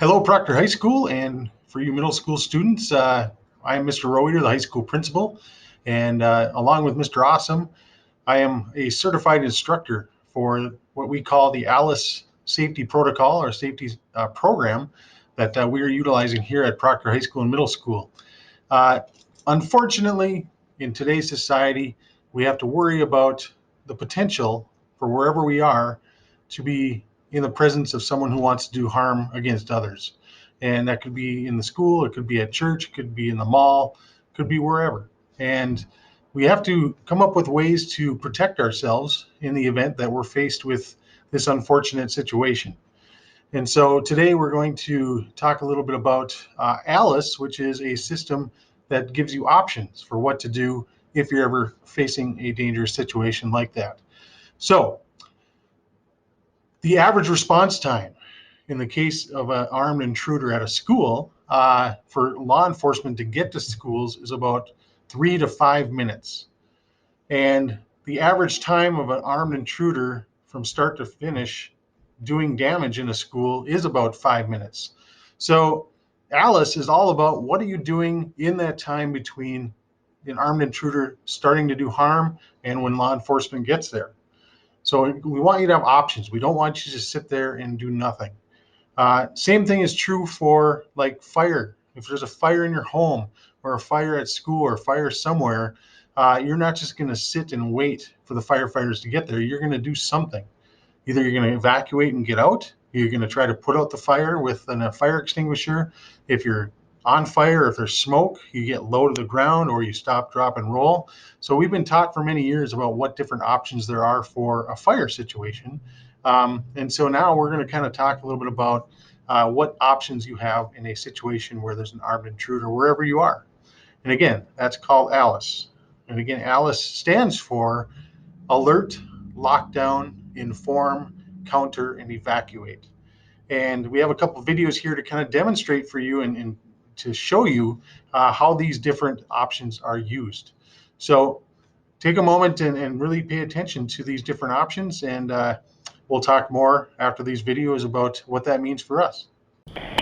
Hello, Proctor High School, and for you middle school students, I am Mr. Roeder, the high school principal, and along with Mr. Awesome, I am a certified instructor for what we call the ALICE Safety Protocol or Safety Program that we are utilizing here at Proctor High School and Middle School. Uh, Unfortunately, in today's society, we have to worry about the potential for wherever we are to be in the presence of someone who wants to do harm against others. And that could be in the school, it could be at church, it could be in the mall, it could be wherever. And we have to come up with ways to protect ourselves in the event that we're faced with this unfortunate situation. And so today we're going to talk a little bit about ALICE, which is a system that gives you options for what to do if you're ever facing a dangerous situation like that. So the average response time in the case of an armed intruder at a school for law enforcement to get to schools is about 3 to 5 minutes. And the average time of an armed intruder from start to finish doing damage in a school is about 5 minutes. So ALICE is all about what are you doing in that time between an armed intruder starting to do harm and when law enforcement gets there. So we want you to have options. We don't want you to sit there and do nothing. Same thing is true for like fire. If there's a fire in your home or a fire at school or a fire somewhere, you're not just going to sit and wait for the firefighters to get there. You're going to do something. Either you're going to evacuate and get out, you're going to try to put out the fire with a fire extinguisher. If you're on fire, if there's smoke, you get low to the ground or you stop, drop, and roll. So we've been taught for many years about what different options there are for a fire situation. And so now we're going to kind of talk a little bit about what options you have in a situation where there's an armed intruder wherever you are. And again, that's called ALICE. And again, ALICE stands for Alert, Lockdown, Inform, Counter, and Evacuate. And we have a couple of videos here to kind of demonstrate for you and to show you how these different options are used. So take a moment and really pay attention to these different options, and we'll talk more after these videos about what that means for us.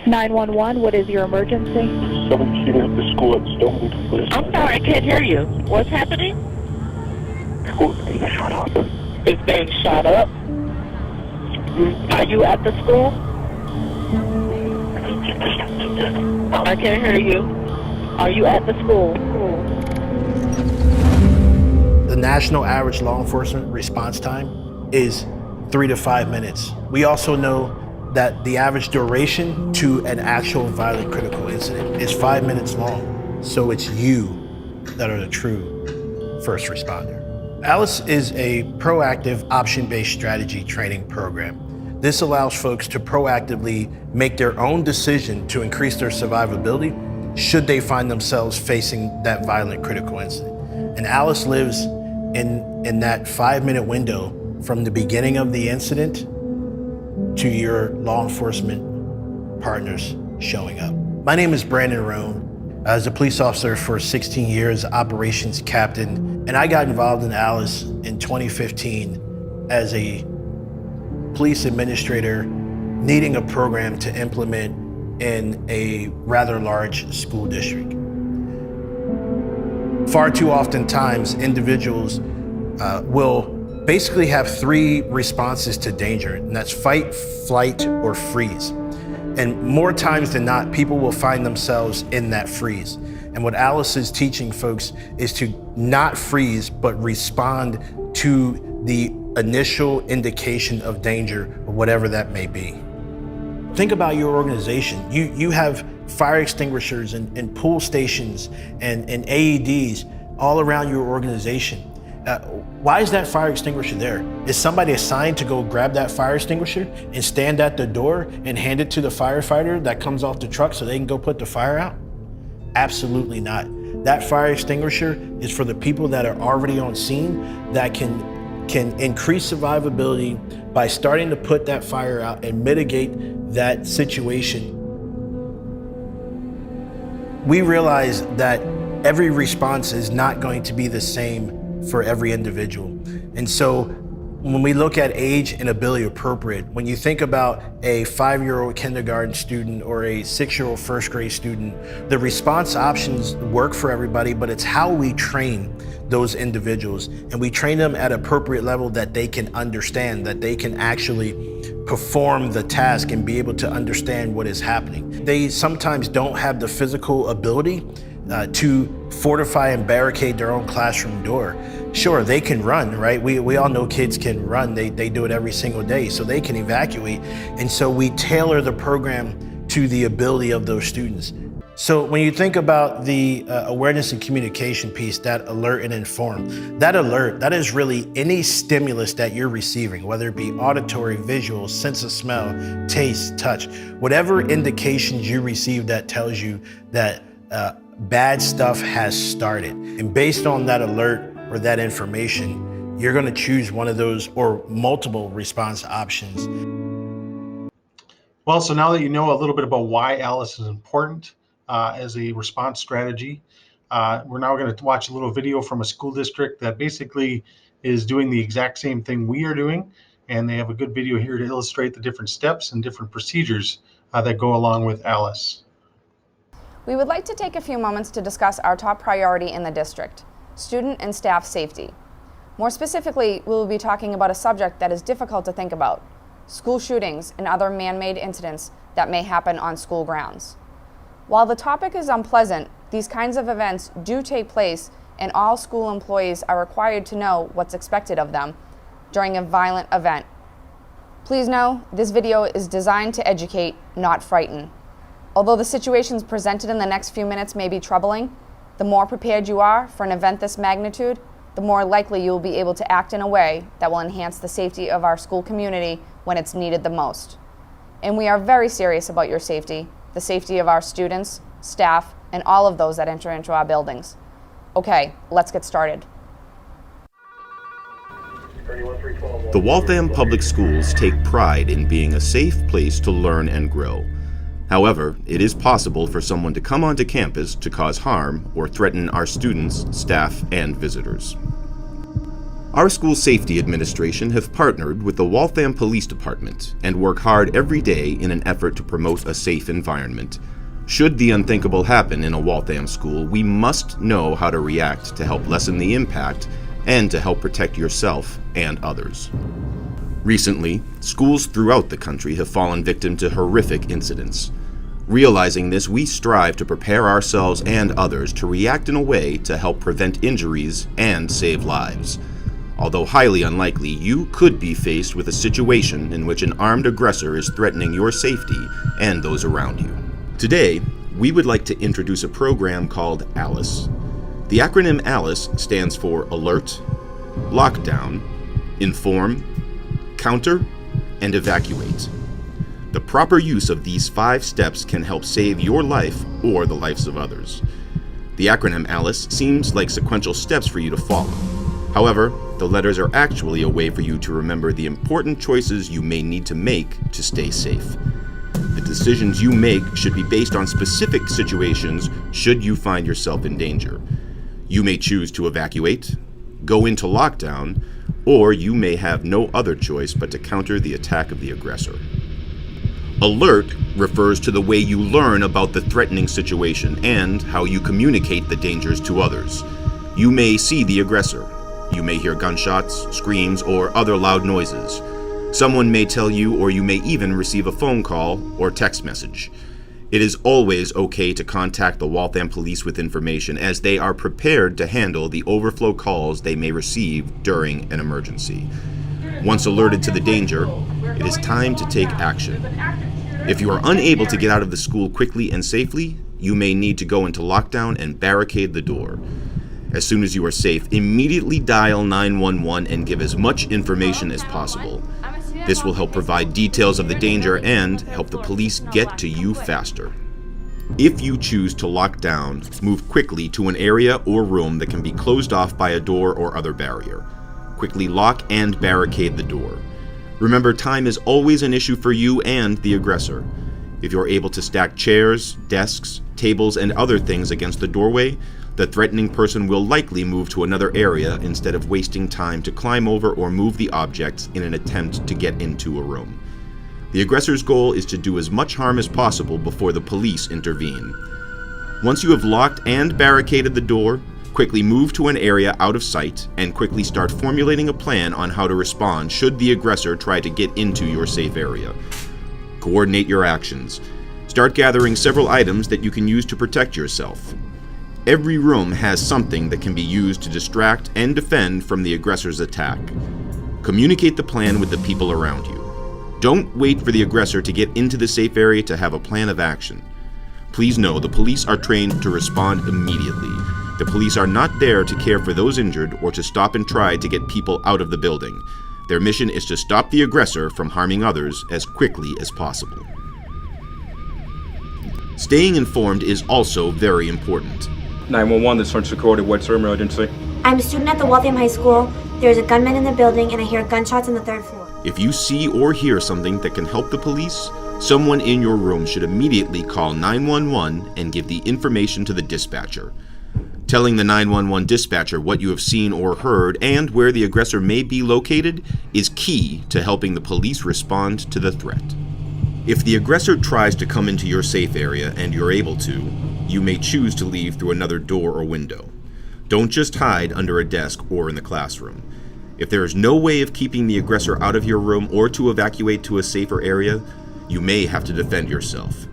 911, what is your emergency? Someone shooting up the school at Stone. I'm sorry, I can't hear you. What's happening? School being shot up. It's being shot up. Are you at the school? I can't hear you. Are you at the school? The national average law enforcement response time is 3 to 5 minutes. We also know that the average duration to an actual violent critical incident is 5 minutes long. So it's you that are the true first responder. ALICE is a proactive option-based strategy training program. This allows folks to proactively make their own decision to increase their survivability should they find themselves facing that violent critical incident. And ALICE lives in that 5-minute window from the beginning of the incident to your law enforcement partners showing up. My name is Brandon Roan. I was a police officer for 16 years, operations captain, and I got involved in ALICE in 2015 as a police administrator needing a program to implement in a rather large school district. Far too often times, individuals will basically have 3 responses to danger, and that's fight, flight, or freeze. And more times than not, people will find themselves in that freeze. And what ALICE is teaching folks is to not freeze, but respond to the initial indication of danger, or whatever that may be. Think about your organization. You have fire extinguishers and pool stations and AEDs all around your organization. Why is that fire extinguisher there? Is somebody assigned to go grab that fire extinguisher and stand at the door and hand it to the firefighter that comes off the truck so they can go put the fire out? Absolutely not. That fire extinguisher is for the people that are already on scene that can increase survivability by starting to put that fire out and mitigate that situation. We realize that every response is not going to be the same for every individual. And so When we look at age and ability appropriate, when you think about a 5-year-old kindergarten student or a 6-year-old first grade student, the response options work for everybody, but it's how we train those individuals. And we train them at appropriate level that they can understand, that they can actually perform the task and be able to understand what is happening. They sometimes don't have the physical ability to fortify and barricade their own classroom door. Sure, they can run, right? We all know kids can run. They do it every single day, so they can evacuate. And so we tailor the program to the ability of those students. So when you think about the awareness and communication piece, that alert and inform, that alert, that is really any stimulus that you're receiving, whether it be auditory, visual, sense of smell, taste, touch, whatever indications you receive that tells you that bad stuff has started. And based on that alert or that information, you're gonna choose one of those or multiple response options. Well, so now that you know a little bit about why ALICE is important as a response strategy, we're now going to watch a little video from a school district that basically is doing the exact same thing we are doing. And they have a good video here to illustrate the different steps and different procedures that go along with ALICE. We would like to take a few moments to discuss our top priority in the district, student and staff safety. More specifically, we will be talking about a subject that is difficult to think about: school shootings and other man-made incidents that may happen on school grounds. While the topic is unpleasant, these kinds of events do take place, and all school employees are required to know what's expected of them during a violent event. Please know, this video is designed to educate, not frighten. Although the situations presented in the next few minutes may be troubling, the more prepared you are for an event this magnitude, the more likely you will be able to act in a way that will enhance the safety of our school community when it's needed the most. And we are very serious about your safety, the safety of our students, staff, and all of those that enter into our buildings. Okay, let's get started. The Waltham Public Schools take pride in being a safe place to learn and grow. However, it is possible for someone to come onto campus to cause harm or threaten our students, staff, and visitors. Our school safety administration have partnered with the Waltham Police Department and work hard every day in an effort to promote a safe environment. Should the unthinkable happen in a Waltham school, we must know how to react to help lessen the impact and to help protect yourself and others. Recently, schools throughout the country have fallen victim to horrific incidents. Realizing this, we strive to prepare ourselves and others to react in a way to help prevent injuries and save lives. Although highly unlikely, you could be faced with a situation in which an armed aggressor is threatening your safety and those around you. Today, we would like to introduce a program called ALICE. The acronym ALICE stands for Alert, Lockdown, Inform, Counter, and Evacuate. The proper use of these 5 steps can help save your life or the lives of others. The acronym ALICE seems like sequential steps for you to follow. However, the letters are actually a way for you to remember the important choices you may need to make to stay safe. The decisions you make should be based on specific situations should you find yourself in danger. You may choose to evacuate, go into lockdown, or you may have no other choice but to counter the attack of the aggressor. Alert refers to the way you learn about the threatening situation and how you communicate the dangers to others. You may see the aggressor. You may hear gunshots, screams, or other loud noises. Someone may tell you, or you may even receive a phone call or text message. It is always okay to contact the Waltham Police with information, as they are prepared to handle the overflow calls they may receive during an emergency. Once alerted to the danger, it is time to take action. If you are unable to get out of the school quickly and safely, you may need to go into lockdown and barricade the door. As soon as you are safe, immediately dial 911 and give as much information as possible. This will help provide details of the danger and help the police get to you faster. If you choose to lock down, move quickly to an area or room that can be closed off by a door or other barrier. Quickly lock and barricade the door. Remember, time is always an issue for you and the aggressor. If you're able to stack chairs, desks, tables, and other things against the doorway, The threatening person will likely move to another area instead of wasting time to climb over or move the objects in an attempt to get into a room. The aggressor's goal is to do as much harm as possible before the police intervene. Once you have locked and barricaded the door, quickly move to an area out of sight and quickly start formulating a plan on how to respond should the aggressor try to get into your safe area. Coordinate your actions. Start gathering several items that you can use to protect yourself. Every room has something that can be used to distract and defend from the aggressor's attack. Communicate the plan with the people around you. Don't wait for the aggressor to get into the safe area to have a plan of action. Please know the police are trained to respond immediately. The police are not there to care for those injured or to stop and try to get people out of the building. Their mission is to stop the aggressor from harming others as quickly as possible. Staying informed is also very important. 911, this is Dakota. What's your emergency? I'm a student at the Waltham High School. There's a gunman in the building and I hear gunshots on the 3rd floor. If you see or hear something that can help the police, someone in your room should immediately call 911 and give the information to the dispatcher. Telling the 911 dispatcher what you have seen or heard and where the aggressor may be located is key to helping the police respond to the threat. If the aggressor tries to come into your safe area and you're able to, you may choose to leave through another door or window. Don't just hide under a desk or in the classroom. If there is no way of keeping the aggressor out of your room or to evacuate to a safer area, you may have to defend yourself.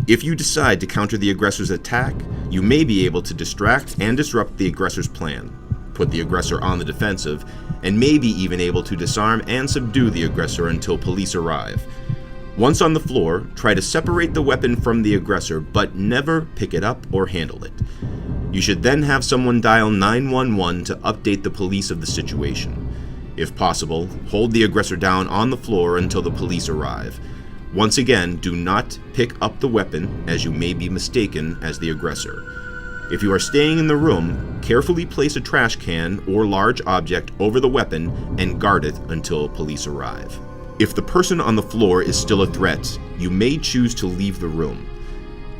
If you decide to counter the aggressor's attack, you may be able to distract and disrupt the aggressor's plan, put the aggressor on the defensive, and may be even able to disarm and subdue the aggressor until police arrive. Once on the floor, try to separate the weapon from the aggressor, but never pick it up or handle it. You should then have someone dial 911 to update the police of the situation. If possible, hold the aggressor down on the floor until the police arrive. Once again, do not pick up the weapon, as you may be mistaken as the aggressor. If you are staying in the room, carefully place a trash can or large object over the weapon and guard it until police arrive. If the person on the floor is still a threat, you may choose to leave the room.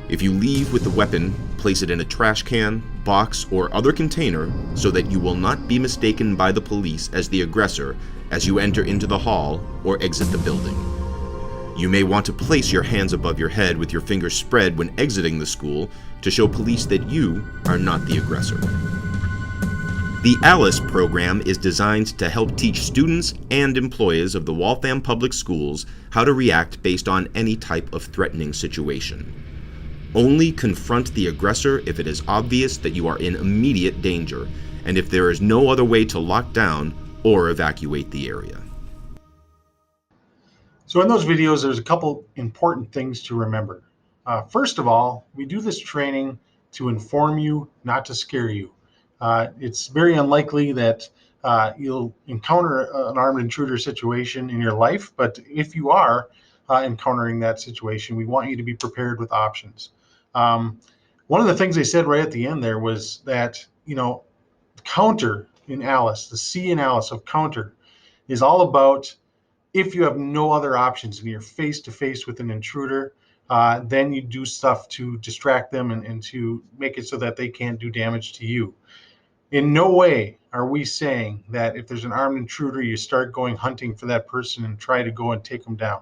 If you leave with the weapon, place it in a trash can, box, or other container so that you will not be mistaken by the police as the aggressor as you enter into the hall or exit the building. You may want to place your hands above your head with your fingers spread when exiting the school to show police that you are not the aggressor. The ALICE program is designed to help teach students and employees of the Waltham Public Schools how to react based on any type of threatening situation. Only confront the aggressor if it is obvious that you are in immediate danger and if there is no other way to lock down or evacuate the area. So in those videos, there's a couple important things to remember. First of all, we do this training to inform you, not to scare you. It's very unlikely that you'll encounter an armed intruder situation in your life, but if you are encountering that situation, we want you to be prepared with options. One of the things they said right at the end there was that, counter in ALICE, the C in ALICE of counter, is all about if you have no other options and you're face to face with an intruder, then you do stuff to distract them and to make it so that they can't do damage to you. In no way are we saying that if there's an armed intruder, you start going hunting for that person and try to go and take them down.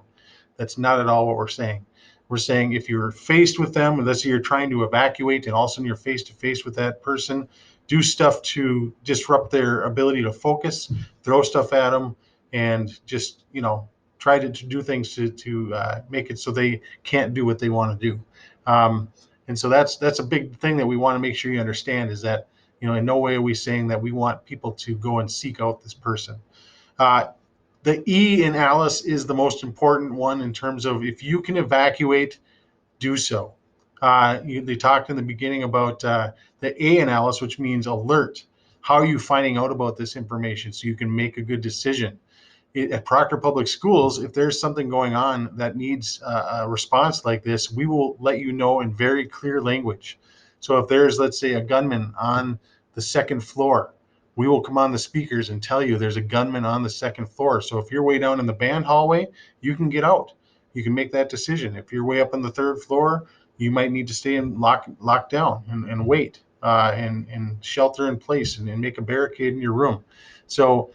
That's not at all what we're saying. We're saying if you're faced with them, and let's say you're trying to evacuate and all of a sudden you're face to face with that person, do stuff to disrupt their ability to focus, throw stuff at them, and just, try to do things to make it so they can't do what they want to do. And so that's a big thing that we want to make sure you understand is that, in no way are we saying that we want people to go and seek out this person. The E in ALICE is the most important one in terms of if you can evacuate, do so. They talked in the beginning about the A in ALICE, which means alert. How are you finding out about this information so you can make a good decision? At Proctor Public Schools, if there's something going on that needs a response like this, we will let you know in very clear language. So if there's, let's say, a gunman on the 2nd floor, we will come on the speakers and tell you there's a gunman on the 2nd floor. So if you're way down in the band hallway, you can get out. You can make that decision. If you're way up on the 3rd floor, you might need to stay and lock down and wait. and shelter in place and make a barricade in your room. So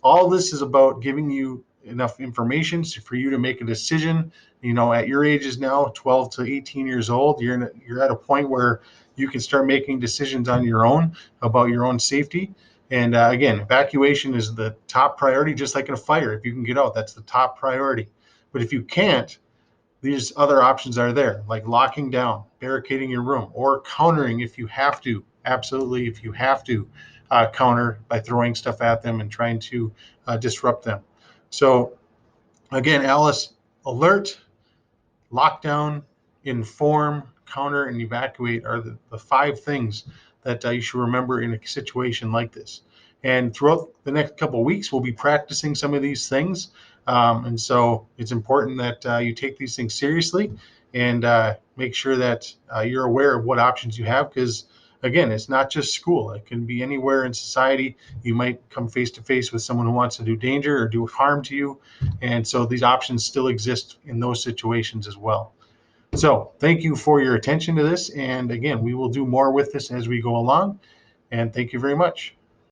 all this is about giving you enough information for you to make a decision. At your ages now, 12 to 18 years old, you're at a point where you can start making decisions on your own about your own safety. And again, evacuation is the top priority, just like in a fire. If you can get out, that's the top priority. But if you can't, these other options are there, like locking down, barricading your room, or countering if you have to. Absolutely, if you have to counter by throwing stuff at them and trying to disrupt them. So again, Alice, alert, lockdown, inform, counter, and evacuate are the 5 things that you should remember in a situation like this. And throughout the next couple of weeks, we'll be practicing some of these things. And so it's important that you take these things seriously and make sure that you're aware of what options you have, because again, it's not just school. It can be anywhere in society. You might come face to face with someone who wants to do danger or do harm to you. And so these options still exist in those situations as well. So thank you for your attention to this. And again, we will do more with this as we go along. And thank you very much.